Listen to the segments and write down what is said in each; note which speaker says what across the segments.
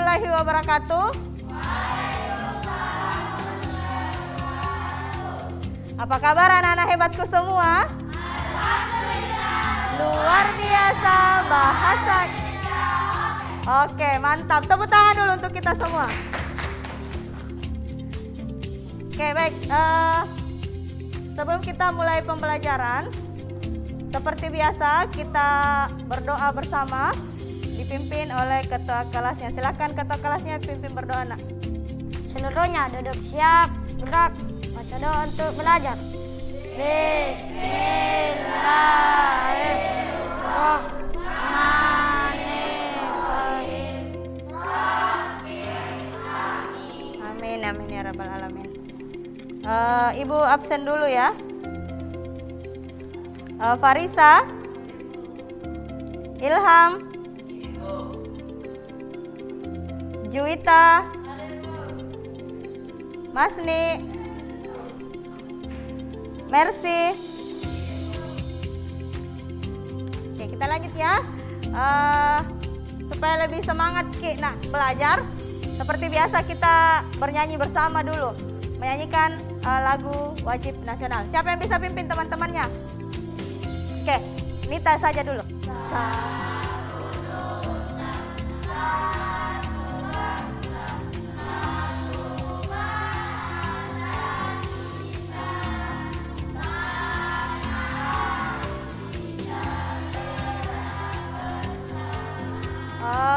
Speaker 1: warahmatullahi wabarakatuh. Apa kabar anak-anak hebatku semua? Luar biasa bahasa. Oke, mantap. Tepuk tangan dulu untuk kita semua. Oke, baik. Sebelum kita mulai pembelajaran, seperti biasa kita berdoa bersama, dipimpin oleh ketua kelasnya. Silakan ketua kelasnya pimpin berdoa, nak.
Speaker 2: Seluruhnya duduk siap, gerak, baca doa untuk belajar. Bismillahirrahmanirrahim.
Speaker 1: Amin, amin ya rabbal alamin. Ibu absen dulu ya. Farisa, Ilham, Juwita, Masni, Mercy. Oke, kita lanjut ya. Supaya lebih semangat nak belajar, seperti biasa kita bernyanyi bersama dulu, menyanyikan lagu wajib nasional. Siapa yang bisa pimpin teman-temannya? Oke, Nita saja dulu.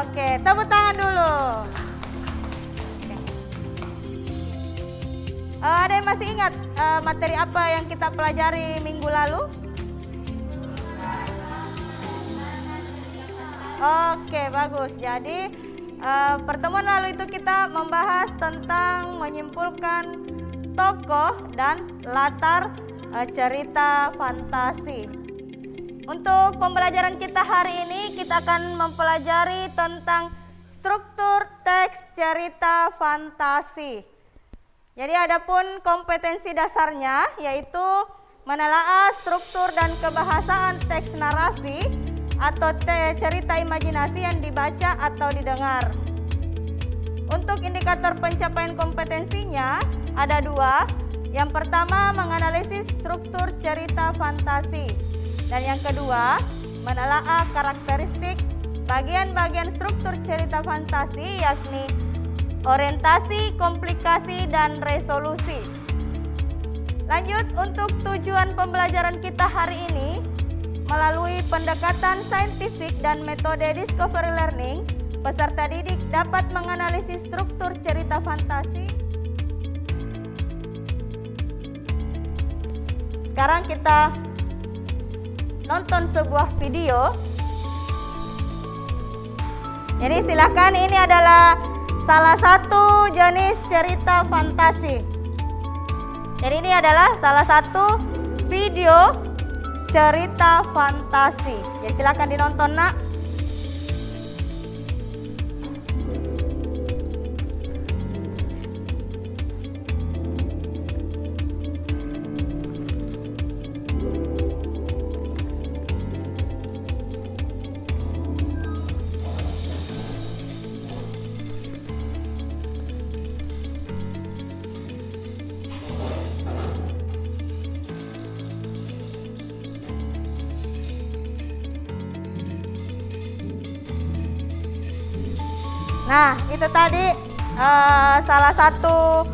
Speaker 1: Oke, tepuk tangan dulu. Oke. Ada yang masih ingat materi apa yang kita pelajari minggu lalu? Oke, bagus. Jadi pertemuan lalu itu kita membahas tentang menyimpulkan tokoh dan latar cerita fantasi. Untuk pembelajaran kita hari ini, kita akan mempelajari tentang struktur teks cerita fantasi. Jadi adapun kompetensi dasarnya yaitu menelaah struktur dan kebahasaan teks narasi atau cerita imajinasi yang dibaca atau didengar. Untuk indikator pencapaian kompetensinya ada dua. Yang pertama, menganalisis struktur cerita fantasi. Dan yang kedua, menelaah karakteristik bagian-bagian struktur cerita fantasi, yakni orientasi, komplikasi, dan resolusi. Lanjut, untuk tujuan pembelajaran kita hari ini, melalui pendekatan saintifik dan metode discovery learning, peserta didik dapat menganalisis struktur cerita fantasi. Sekarang kita nonton sebuah video. Jadi silakan, ini adalah salah satu jenis cerita fantasi. Jadi ini adalah salah satu video cerita fantasi. Jadi silakan dinonton, nak. Nah, itu tadi salah satu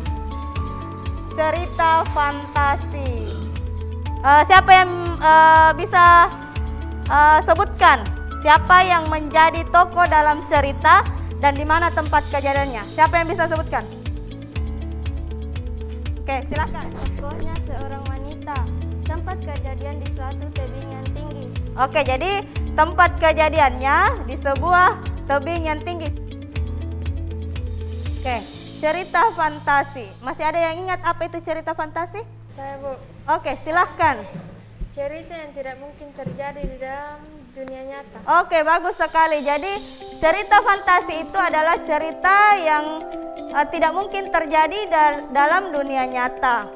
Speaker 1: cerita fantasi. Siapa yang bisa sebutkan siapa yang menjadi tokoh dalam cerita dan di mana tempat kejadiannya? Siapa yang bisa sebutkan? Oke, silakan.
Speaker 2: Tokohnya seorang wanita. Tempat kejadian di suatu tebing yang tinggi.
Speaker 1: Oke, jadi tempat kejadiannya di sebuah tebing yang tinggi. Oke, cerita fantasi. Masih ada yang ingat apa itu cerita fantasi?
Speaker 2: Saya, Bu.
Speaker 1: Oke, silahkan.
Speaker 2: Cerita yang tidak mungkin terjadi di dalam dunia nyata.
Speaker 1: Oke, bagus sekali. Jadi cerita fantasi itu adalah cerita yang tidak mungkin terjadi dalam dunia nyata.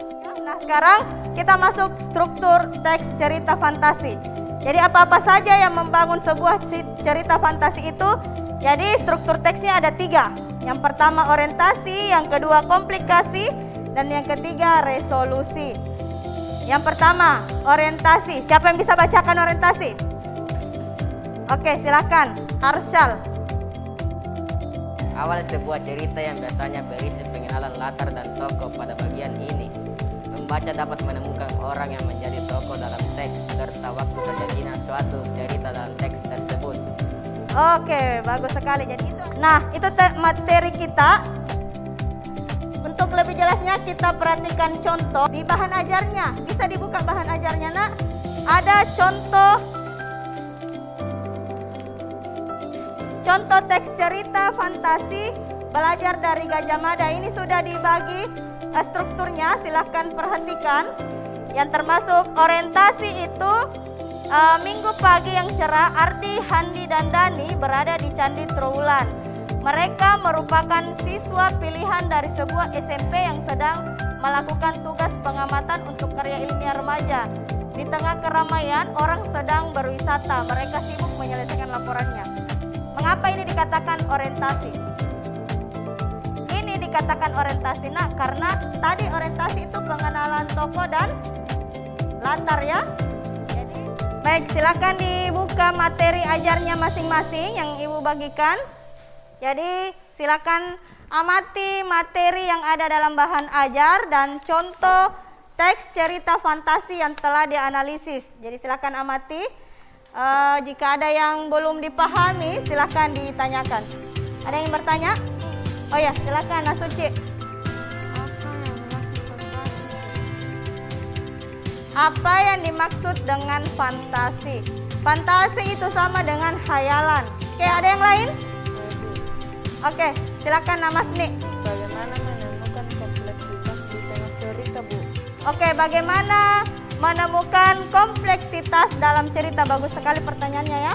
Speaker 1: Nah, sekarang kita masuk struktur teks cerita fantasi. Jadi apa-apa saja yang membangun sebuah cerita fantasi itu. Jadi struktur teksnya ada 3. Yang pertama orientasi, yang kedua komplikasi, dan yang ketiga resolusi. Yang pertama orientasi. Siapa yang bisa bacakan orientasi? Oke, silakan. Arsyal.
Speaker 3: Awal sebuah cerita yang biasanya berisi pengenalan latar dan tokoh pada bagian ini. Membaca dapat menemukan orang yang menjadi tokoh dalam teks serta waktu kejadian suatu cerita dalam teks tersebut.
Speaker 1: Oke, bagus sekali. Jadi itu. Nah, itu materi kita. Untuk lebih jelasnya kita perhatikan contoh di bahan ajarnya. Bisa dibuka bahan ajarnya, Nak. Ada contoh teks cerita fantasi belajar dari Gajah Mada. Ini sudah dibagi strukturnya, silahkan perhatikan. Yang termasuk orientasi itu minggu pagi yang cerah, Ardi, Handi, dan Dani berada di Candi Trowulan. Mereka merupakan siswa pilihan dari sebuah SMP yang sedang melakukan tugas pengamatan untuk karya ilmiah remaja. Di tengah keramaian, orang sedang berwisata. Mereka sibuk menyelesaikan laporannya. Mengapa ini dikatakan orientasi? Ini dikatakan orientasi, Nak, karena tadi orientasi itu pengenalan tokoh dan latar ya. Jadi, baik, silakan dibuka materi ajarnya masing-masing yang Ibu bagikan. Jadi silakan amati materi yang ada dalam bahan ajar dan contoh teks cerita fantasi yang telah dianalisis. Jadi silakan amati. Jika ada yang belum dipahami, silakan ditanyakan. Ada yang bertanya? Oh ya, silakan Nasuci. Apa yang dimaksud dengan fantasi? Fantasi itu sama dengan khayalan. Oke, ada yang lain? Oke, silakan Mas Ni.
Speaker 2: Bagaimana menemukan kompleksitas di tengah cerita, Bu?
Speaker 1: Oke, bagaimana menemukan kompleksitas dalam cerita? Bagus sekali pertanyaannya ya.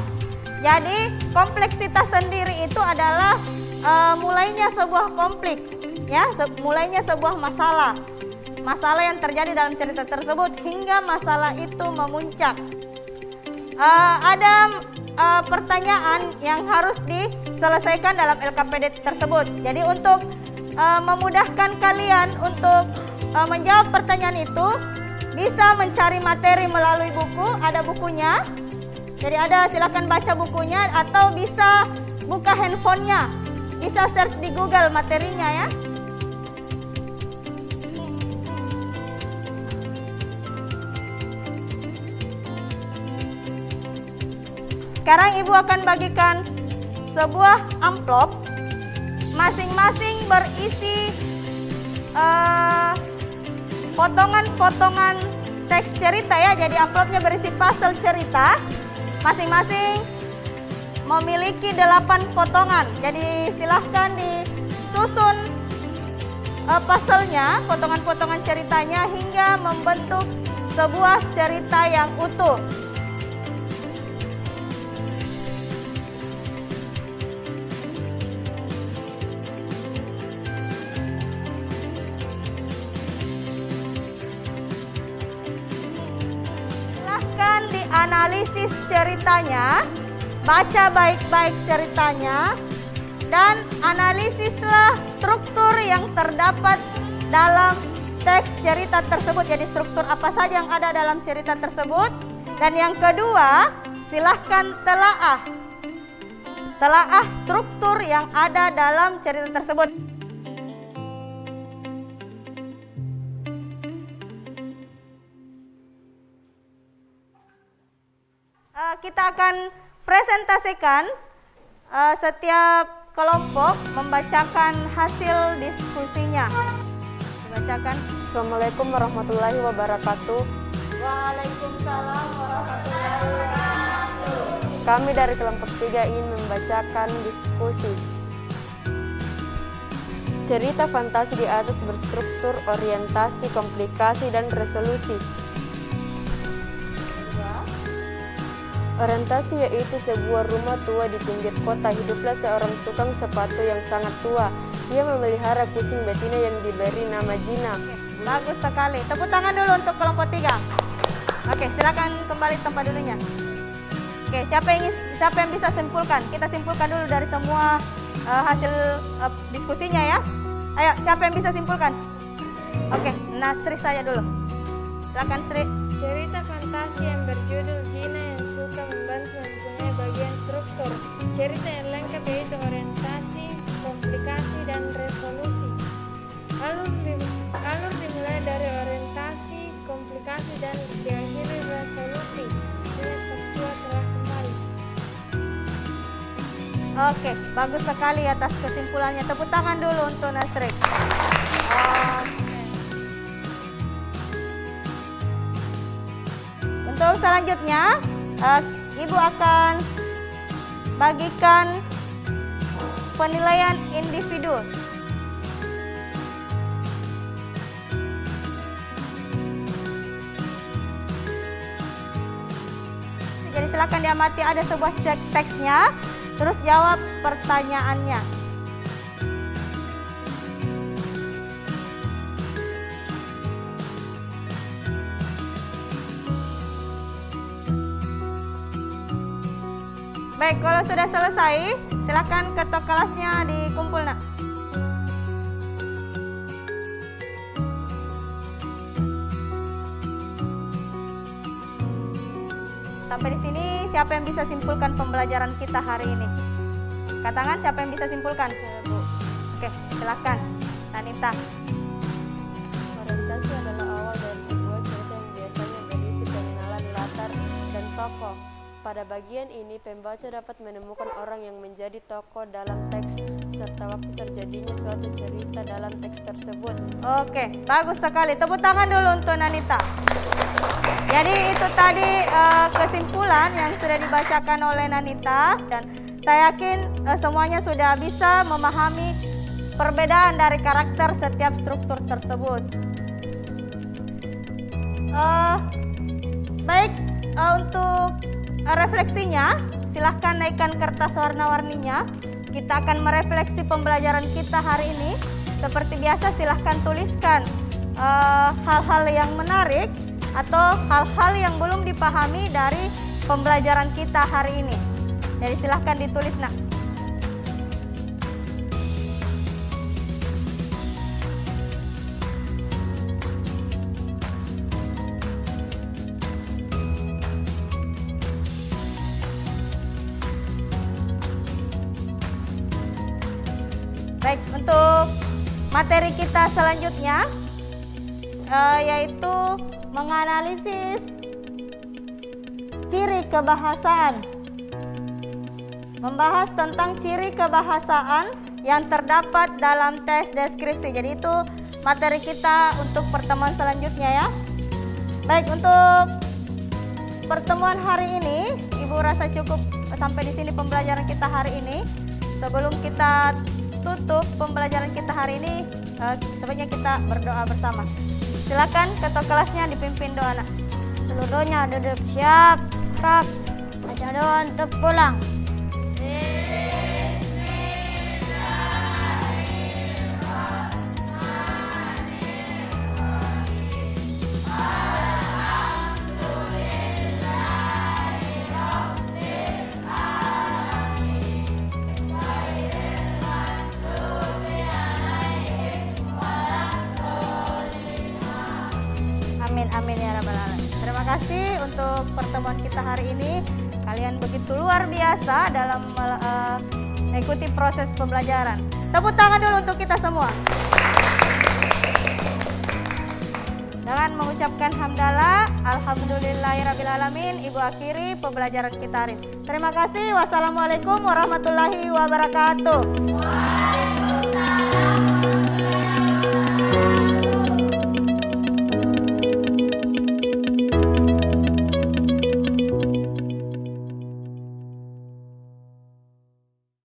Speaker 1: Jadi kompleksitas sendiri itu adalah mulainya sebuah konflik, ya, mulainya sebuah masalah yang terjadi dalam cerita tersebut hingga masalah itu memuncak. Ada pertanyaan yang harus diselesaikan dalam LKPD tersebut. Jadi untuk memudahkan kalian untuk menjawab pertanyaan itu, bisa mencari materi melalui buku, ada bukunya. Jadi silakan baca bukunya atau bisa buka handphonenya, bisa search di Google materinya ya. Sekarang Ibu akan bagikan sebuah amplop, masing-masing berisi potongan-potongan teks cerita ya. Jadi amplopnya berisi puzzle cerita, masing-masing memiliki 8 potongan. Jadi silahkan disusun puzzle-nya, potongan-potongan ceritanya hingga membentuk sebuah cerita yang utuh. Analisis ceritanya, baca baik-baik ceritanya, dan analisislah struktur yang terdapat dalam teks cerita tersebut. Jadi struktur apa saja yang ada dalam cerita tersebut. Dan yang kedua, silahkan telaah struktur yang ada dalam cerita tersebut. Kita akan presentasikan setiap kelompok membacakan hasil diskusinya. Dibacakan.
Speaker 2: Assalamualaikum warahmatullahi wabarakatuh.
Speaker 1: Waalaikumsalam warahmatullahi wabarakatuh.
Speaker 2: Kami dari kelompok 3 ingin membacakan diskusi. Cerita fantasi di atas berstruktur orientasi, komplikasi, dan resolusi. Orientasi yaitu sebuah rumah tua di pinggir kota. Hiduplah seorang tukang sepatu yang sangat tua. Ia memelihara kucing betina yang diberi nama Gina.
Speaker 1: Bagus sekali. Tepuk tangan dulu untuk kelompok 3. Oke, silakan kembali tempat dulunya. Oke, siapa yang bisa simpulkan? Kita simpulkan dulu dari semua hasil diskusinya ya. Ayo, siapa yang bisa simpulkan? Oke, Nasri saja dulu. Silakan Sri.
Speaker 4: Cerita fantasi yang berjudul Gina yang suka membantu mempunyai bagian struktur. Cerita yang lengkap yaitu orientasi, komplikasi, dan resolusi. Alur dimulai dari orientasi, komplikasi, dan diakhiri resolusi. Ketua telah kembali.
Speaker 1: Oke, bagus sekali atas kesimpulannya. Tepuk tangan dulu untuk Nasri. Untuk selanjutnya, Ibu akan bagikan penilaian individu. Jadi silakan diamati, ada sebuah teksnya, terus jawab pertanyaannya. Baik, kalau sudah selesai, silakan ketua kelasnya dikumpul, Nak. Sampai di sini, siapa yang bisa simpulkan pembelajaran kita hari ini? Katakan siapa yang bisa simpulkan?
Speaker 2: Saya, Bu.
Speaker 1: Oke, silakan, Nanita.
Speaker 2: Orientasi adalah awal dari sebuah cerita yang biasanya berisi pengenalan latar dan tokoh. Pada bagian ini, pembaca dapat menemukan orang yang menjadi tokoh dalam teks, serta waktu terjadinya suatu cerita dalam teks tersebut.
Speaker 1: Oke, bagus sekali. Tepuk tangan dulu untuk Nanita. Jadi itu tadi kesimpulan yang sudah dibacakan oleh Nanita, dan saya yakin semuanya sudah bisa memahami perbedaan dari karakter setiap struktur tersebut. Baik, untuk refleksinya, silahkan naikkan kertas warna-warninya. Kita akan merefleksi pembelajaran kita hari ini. Seperti biasa, silahkan tuliskan hal-hal yang menarik atau hal-hal yang belum dipahami dari pembelajaran kita hari ini. Jadi silahkan ditulis, Nak. Baik, untuk materi kita selanjutnya yaitu menganalisis ciri kebahasaan. Membahas tentang ciri kebahasaan yang terdapat dalam teks deskripsi. Jadi itu materi kita untuk pertemuan selanjutnya ya. Baik, untuk pertemuan hari ini, Ibu rasa cukup sampai di sini pembelajaran kita hari ini. Sebelum kita tutup pembelajaran kita hari ini, sebaiknya kita berdoa bersama. Silakan ketua kelasnya dipimpin doa, Nak.
Speaker 4: Seluruhnya duduk siap, rak, baca doa untuk pulang.
Speaker 1: Amin ya rabbal alamin. Terima kasih untuk pertemuan kita hari ini. Kalian begitu luar biasa dalam mengikuti proses pembelajaran. Tepuk tangan dulu untuk kita semua. Dengan mengucapkan hamdalah, alhamdulillahirabbil alamin, Ibu akhiri pembelajaran kita hari ini. Terima kasih. Wassalamualaikum warahmatullahi wabarakatuh.